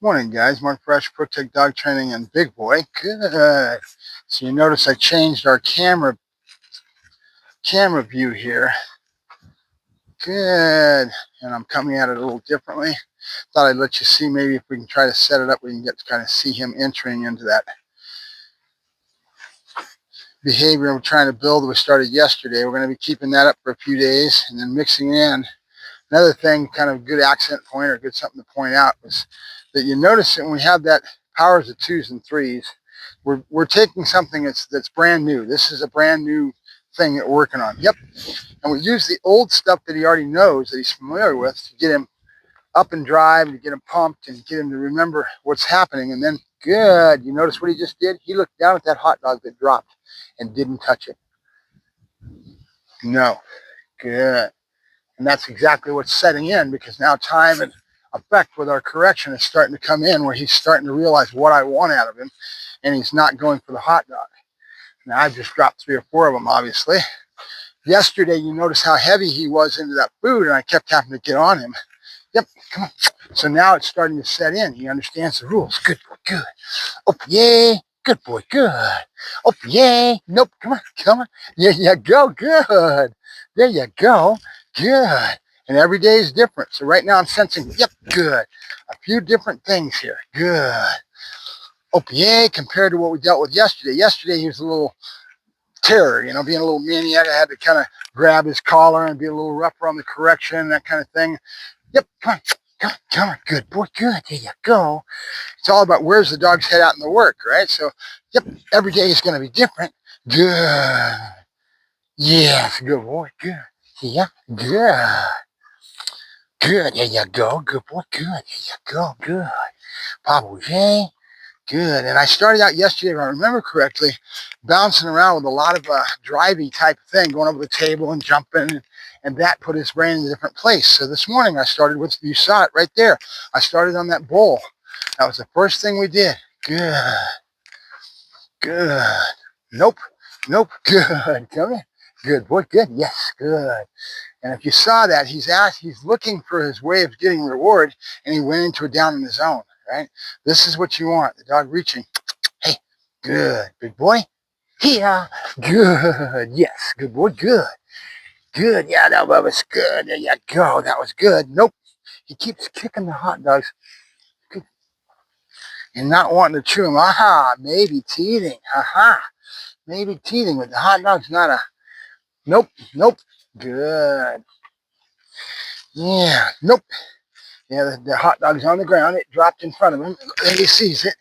Morning, guys. Mark Ferrasci, Protect Dog Training and Big Boy. Good. So you notice I changed our camera view here. Good. And I'm coming at it a little differently. Thought I'd let you see maybe if we can try to set it up, we can get to kind of see him entering into that behavior we're trying to build. We started yesterday. We're going to be keeping that up for a few days and then mixing in. Another thing, kind of a good accent point or good something to point out was that you notice that when we have that powers of twos and threes, we're taking something that's brand new. This is a brand new thing that we're working on. Yep. And we use the old stuff that he already knows, that he's familiar with, to get him up and drive, to get him pumped and get him to remember what's happening. And then, good. You notice what he just did? He looked down at that hot dog that dropped and didn't touch it. No. Good. And that's exactly what's setting in, because now time and effect with our correction is starting to come in, where he's starting to realize what I want out of him, and he's not going for the hot dog. Now, I've just dropped 3 or 4 of them, obviously. Yesterday, you notice how heavy he was into that food, and I kept having to get on him. Yep, come on. So now it's starting to set in. He understands the rules. Good boy, good. Oh, yay. Good boy, good. Oh, yay. Nope, come on, come on. There you go, good. There you go, good. And every day is different. So right now I'm sensing, yep, good. A few different things here. Good. Oh, yay, compared to what we dealt with yesterday. Yesterday he was a little terror, being a little maniac. I had to kind of grab his collar and be a little rougher on the correction, that kind of thing. Yep, come on, come on, come on. Good boy, good. There you go. It's all about where's the dog's head out in the work, right? So, yep, every day is going to be different. Good. Yes, good boy, good. Yeah, good. Good, there you go. Good boy, good. There you go, good. Papa, yay. Good. And I started out yesterday, if I remember correctly, bouncing around with a lot of drivey type of thing, going over the table and jumping, and that put his brain in a different place. So this morning I started with, you saw it right there. I started on that bowl. That was the first thing we did. Good. Good. Nope. Nope. Good. Come here. Good boy. Good. Yes. Good. And if you saw that, he's looking for his way of getting reward, and he went into it down in the zone, right? This is what you want. The dog reaching. Hey, good. Big boy. Yeah. Good. Yes. Good boy. Good. Good. Yeah, that was good. There you go. That was good. Nope. He keeps kicking the hot dogs and not wanting to chew them. Aha. Maybe teething. Aha. Maybe teething, but the hot dog's not a... Nope. Nope. Good. Yeah. Nope. Yeah, the hot dog's on the ground. It dropped in front of him, and he sees it.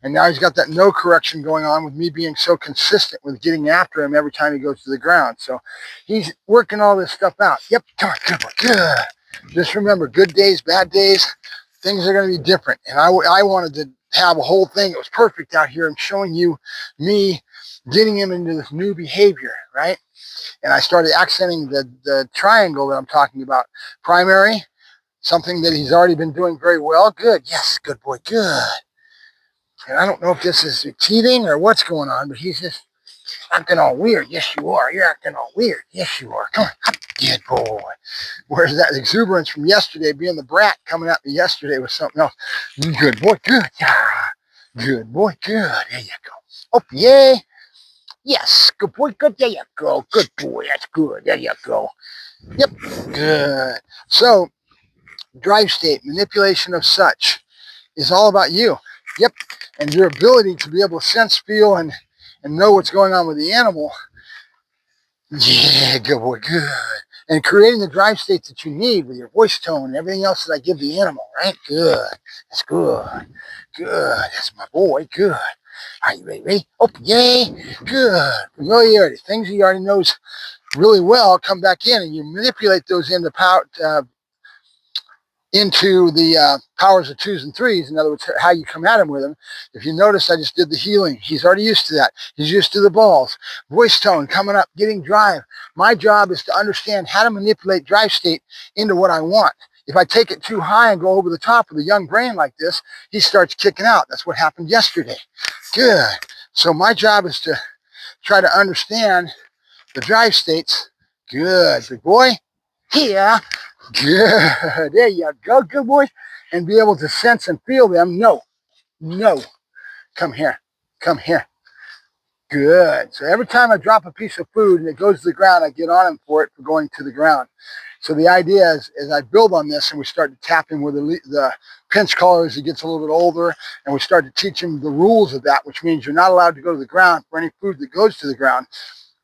And now he's got that no correction going on with me being so consistent with getting after him every time he goes to the ground. So he's working all this stuff out. Yep, come on, good boy, good. Just remember, good days, bad days, things are going to be different. And I wanted to have a whole thing that was perfect out here and showing you me getting him into this new behavior, right? And I started accenting the triangle that I'm talking about. Primary, something that he's already been doing very well. Good. Yes. Good boy. Good. And I don't know if this is teething or what's going on, but he's just acting all weird. Yes, you are. You're acting all weird. Yes, you are. Come on. Up. Good boy. Whereas that exuberance from yesterday, being the brat coming at me yesterday, was something else. Good boy. Good. Yeah. Good boy. Good. There you go. Oh, yay. Yes. Good boy. Good. There you go. Good boy. That's good. There you go. Yep. Good. So, drive state, manipulation of such, is all about you. Yep. And your ability to be able to sense, feel, and know what's going on with the animal. Yeah, good boy, good. And creating the drive states that you need with your voice tone and everything else that I give the animal, right? Good. That's good. Good. That's my boy. Good. Are you ready? Oh, yay. Good. Familiarity. Things he already knows really well come back in, and you manipulate those into power, into the powers of twos and threes. In other words, how you come at him with them. If you notice, I just did the healing. He's already used to that. He's used to the balls. Voice tone coming up, getting drive. My job is to understand how to manipulate drive state into what I want. If I take it too high and go over the top with a young brain like this, he starts kicking out. That's what happened yesterday. Good. So my job is to try to understand the drive states. Good. Big boy. Here. Good. There you go. Good boy. and be able to sense and feel them. No, no, come here, come here. Good. So every time I drop a piece of food and it goes to the ground, I get on him for it for going to the ground. So the idea is, as I build on this and we start to tap him with the pinch collar as he gets a little bit older, and we start to teach him the rules of that, which means you're not allowed to go to the ground for any food that goes to the ground.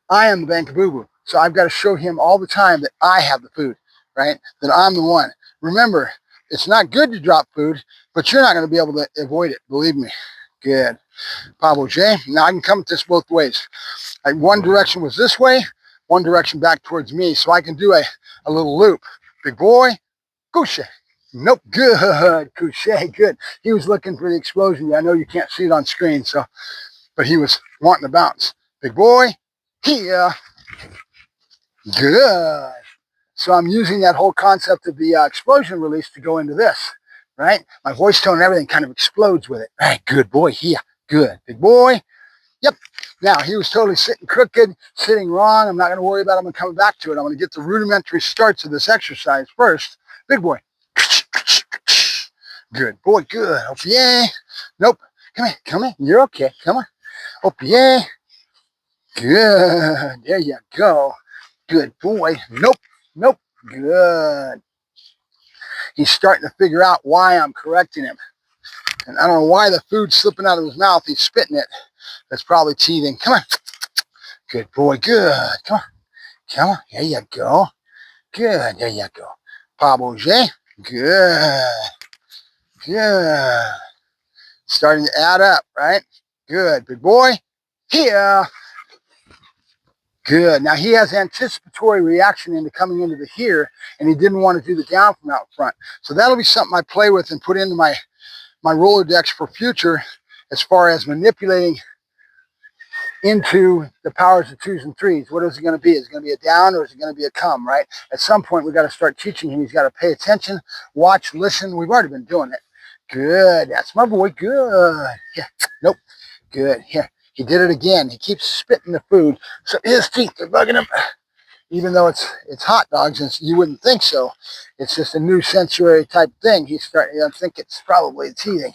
I am the bank of boo-boo. So I've got to show him all the time that I have the food, right? That I'm the one. Remember, it's not good to drop food, but you're not going to be able to avoid it. Believe me. Good. Pablo J. Now I can come at this both ways. One direction was this way, one direction back towards me. So I can do a little loop. Big boy, couche. Nope, good, couche, good. He was looking for the explosion. I know you can't see it on screen, so, but he was wanting to bounce. Big boy, here, good. So I'm using that whole concept of the explosion release to go into this, right? My voice tone and everything kind of explodes with it. Right, good boy, here, good. Big boy, yep. Now, he was totally sitting crooked, sitting wrong. I'm not going to worry about him. I'm coming back to it. I'm going to get the rudimentary starts of this exercise first. Big boy. Good boy, good. Oh, yeah. Nope. Come here, come here. You're okay. Come on. Oh, yeah. Good. There you go. Good boy. Nope. Nope. Good. He's starting to figure out why I'm correcting him. And I don't know why the food's slipping out of his mouth. He's spitting it. That's probably teething. Come on. Good boy. Good. Come on. Come on. There you go. Good. There you go. Pablo J. Good. Good. Starting to add up, right? Good. Big boy. Here. Good. Now he has anticipatory reaction into coming into the here, and he didn't want to do the down from out front. So that'll be something I play with and put into my Rolodex for future as far as manipulating into the powers of 2s and 3s. What is it going to be? Is it going to be a down or is it going to be a come, right? At some point, we've got to start teaching him. He's got to pay attention, watch, listen. We've already been doing it. Good. That's my boy. Good. Yeah. Nope. Good. Here. He did it again. He keeps spitting the food. So his teeth are bugging him. Even though it's hot dogs, and you wouldn't think so. It's just a new sensory type thing. He's starting to think it's probably teething.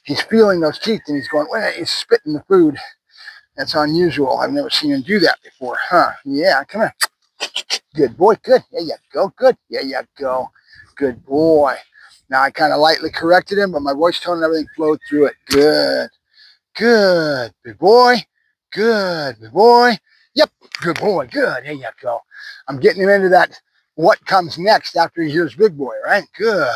He's feeling those teeth and he's going, well, he's spitting the food. That's unusual. I've never seen him do that before. Huh? Yeah, come here. Good boy. Good. There you go. Good. There you go. Good boy. Now I kind of lightly corrected him, but my voice tone and everything flowed through it. Good. Good. Big boy. Good. Big boy. Yep. Good boy. Good. There you go. I'm getting him into that what comes next after he hears big boy, right? Good.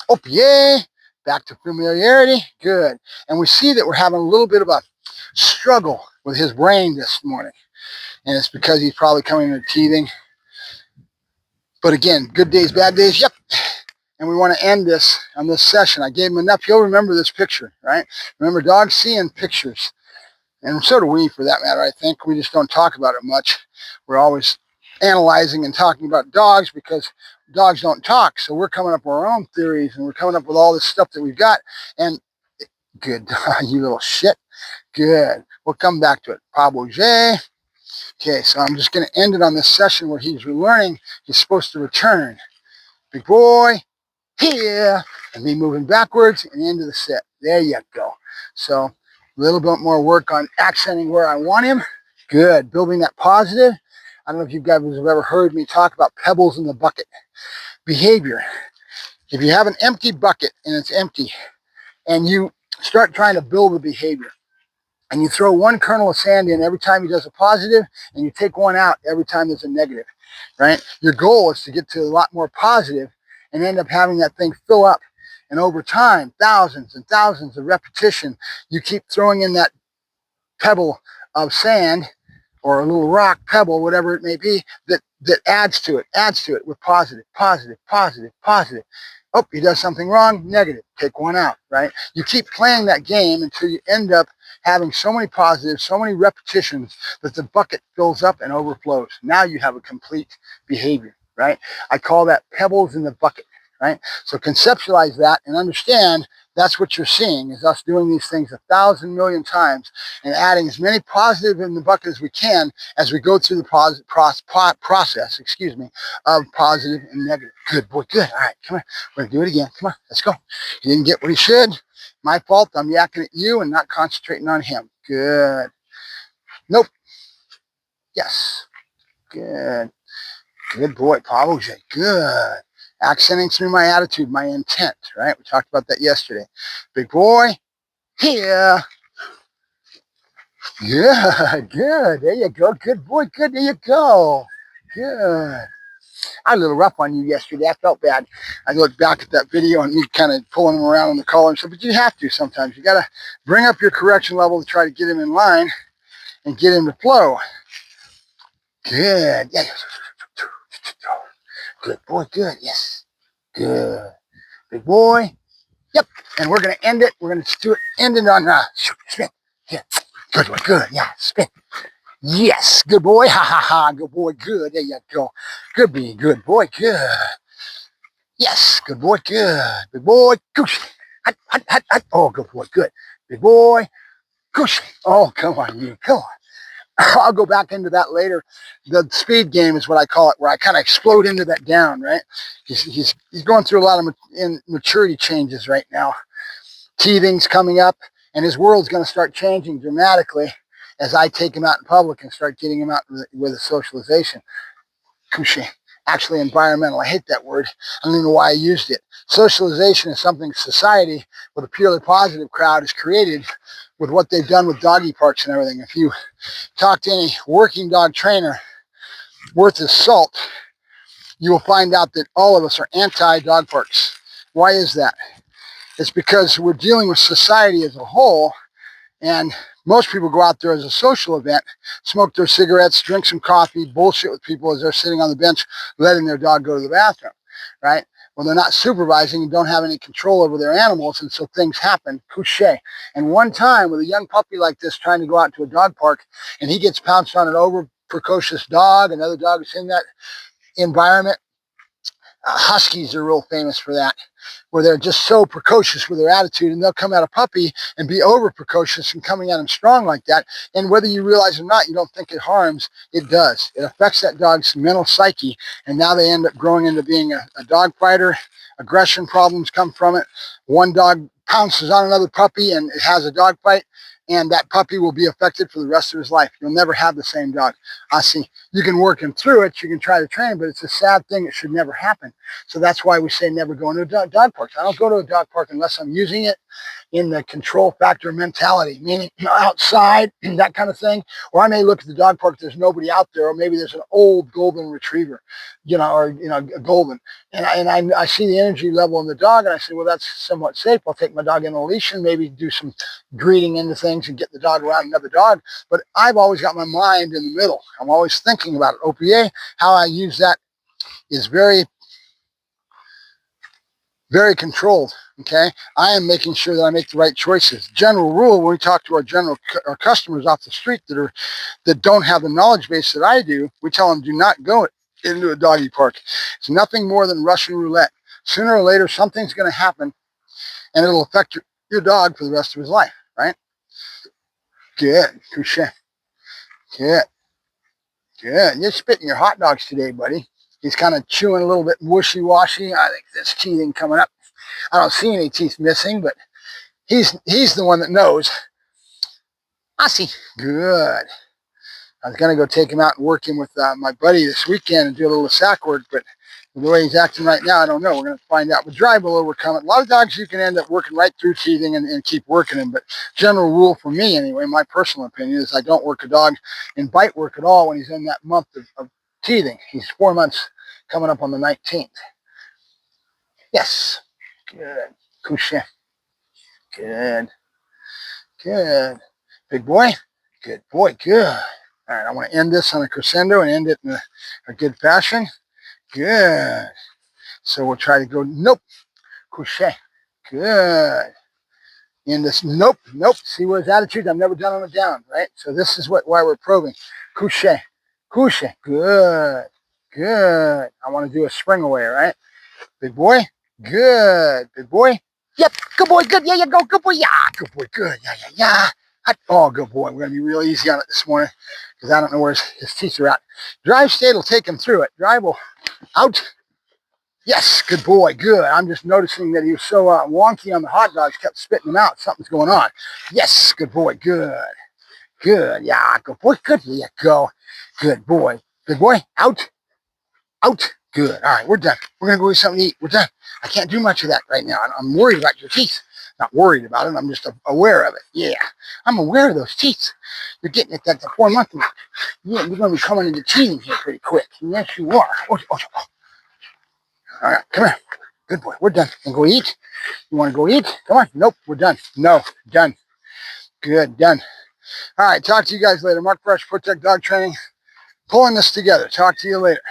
Oh, yeah. Back to familiarity. Good. And we see that we're having a little bit of a struggle with his brain this morning. And it's because he's probably coming into teething. But again, good days, bad days, yep. And we want to end this on this session. I gave him enough. He'll remember this picture, right? Remember, dogs seeing pictures. And so do we, for that matter, I think. We just don't talk about it much. We're always analyzing and talking about dogs because dogs don't talk. So we're coming up with our own theories, and we're coming up with all this stuff that we've got. And good dog, you little shit. Good. We'll come back to it. Pablo J. Okay, so I'm just going to end it on this session where he's relearning. He's supposed to return. Big boy, here, and me moving backwards and into the sit. There you go. So a little bit more work on accenting where I want him. Good. Building that positive. I don't know if you guys have ever heard me talk about pebbles in the bucket behavior. If you have an empty bucket and it's empty and you start trying to build the behavior, and you throw one kernel of sand in every time he does a positive, and you take one out every time there's a negative, right? Your goal is to get to a lot more positive and end up having that thing fill up. And over time, thousands and thousands of repetition, you keep throwing in that pebble of sand or a little rock, pebble, whatever it may be, that adds to it with positive, positive, positive, positive. Oh, he does something wrong, negative, take one out, right? You keep playing that game until you end up having so many positives, so many repetitions that the bucket fills up and overflows. Now you have a complete behavior, right? I call that pebbles in the bucket, right? So conceptualize that and understand That's what you're seeing, is us doing these things 1,000 million times and adding as many positive in the bucket as we can as we go through the process, of positive and negative. Good boy, good. All right, come on. We're going to do it again. Come on, let's go. He didn't get what he should. My fault. I'm yakking at you and not concentrating on him. Good. Nope. Yes. Good. Good boy, Pebbles. Good. Accenting through my attitude, my intent, right? We talked about that yesterday. Big boy, here. Good, good. There you go. Good boy, good. There you go. Good. I was a little rough on you yesterday. I felt bad. I looked back at that video and me kind of pulling him around on the collar and stuff, but you have to sometimes. You got to bring up your correction level to try to get him in line and get him to flow. Good. Yeah. Good boy, good. Yes. Good. Big boy. Yep. And we're going to end it. We're going to do it ending on spin. Yeah. Good boy, good. Yeah, spin. Yes. Good boy. Ha ha ha. Good boy, good. There you go. Good be good boy, good. Yes. Good boy, good. Big boy, goose. Hut, hut, hut, hut. Oh, good boy, good. Big boy, goose. Oh, come on, you. Come on. I'll go back into that later. The speed game is what I call it, where I kind of explode into that down, right? He's going through a lot of maturity changes right now. Teething's coming up, and his world's going to start changing dramatically as I take him out in public and start getting him out with a socialization. Couché. Actually, environmental. I hate that word. I don't even know why I used it. Socialization is something society with a purely positive crowd has created with what they've done with doggy parks and everything. If you talk to any working dog trainer worth his salt, you will find out that all of us are anti-dog parks. Why is that? It's because we're dealing with society as a whole, and most people go out there as a social event, smoke their cigarettes, drink some coffee, bullshit with people as they're sitting on the bench letting their dog go to the bathroom, right? Well, they're not supervising and don't have any control over their animals, and so things happen. Couché. And one time with a young puppy like this trying to go out to a dog park, and he gets pounced on an over precocious dog, another dog is in that environment. Huskies are real famous for that, where they're just so precocious with their attitude, and they'll come at a puppy and be over precocious and coming at him strong like that. And whether you realize it or not, you don't think it harms. It does. It affects that dog's mental psyche, and now they end up growing into being a dog fighter. Aggression problems come from it. One dog pounces on another puppy and it has a dog fight, and that puppy will be affected for the rest of his life. You'll never have the same dog. I see. You can work him through it. You can try to train him, but it's a sad thing. It should never happen. So that's why we say never go into a dog park. I don't go to a dog park unless I'm using it in the control factor mentality, meaning outside, that kind of thing. Or I may look at the dog park, there's nobody out there, or maybe there's an old golden retriever, or a golden. And I see the energy level in the dog, and I say, well, that's somewhat safe. I'll take my dog in a leash and maybe do some greeting into things and get the dog around another dog. But I've always got my mind in the middle. I'm always thinking about it. OPA, how I use that is very, very controlled. Okay, I am making sure that I make the right choices. General rule, when we talk to our customers off the street that don't have the knowledge base that I do, we tell them do not go into a doggy park. It's nothing more than Russian roulette. Sooner or later, something's going to happen, and it'll affect your dog for the rest of his life. Right? Good, touche. Good, good. You're spitting your hot dogs today, buddy. He's kind of chewing a little bit wishy-washy. I think this teething coming up. I don't see any teeth missing, but he's the one that knows. I see. Good. I was going to go take him out and work him with my buddy this weekend and do a little sack work, but the way he's acting right now, I don't know. We're going to find out. With dry will overcome it. A lot of dogs you can end up working right through teething and keep working him, but general rule for me anyway, my personal opinion is I don't work a dog in bite work at all when he's in that month of teething. He's 4 months coming up on the 19th. Yes. Good. Couché. Good. Good. Big boy. Good boy. Good. All right, I want to end this on a crescendo and end it in a good fashion. Good. So we'll try to go, nope, couché. Good. In this, nope, nope. See where his attitude, I've never done on a down, right? So this is why we're probing. Couché, couché. Good, good. I want to do a spring away, right? Big boy, good. Big boy, Yep, good boy, good. Yeah, go, good boy. Yeah, good boy, good. Yeah. Oh, good boy. We're going to be real easy on it this morning because I don't know where his teeth are at. Drive state will take him through it. Drive will out. Yes, good boy, good. I'm just noticing that he was so wonky on the hot dogs, kept spitting them out. Something's going on. Yes, good boy, good. Good, yeah, good boy, good. There you go. Good boy. Good boy, out. Out. Good. All right, we're done. We're going to go get something to eat. We're done. I can't do much of that right now. I'm worried about your teeth. Not worried about it. I'm just aware of it. Yeah, I'm aware of those teeth. You're getting at that 4-month mark. Yeah, you're going to be coming into teething here pretty quick. Yes, you are. Oh. All right, come here. Good boy. We're done. Want to go eat? You want to go eat? Come on. Nope, we're done. No, done. Good, done. All right, talk to you guys later. Mark Fresh, Protect Dog Training, pulling this together. Talk to you later.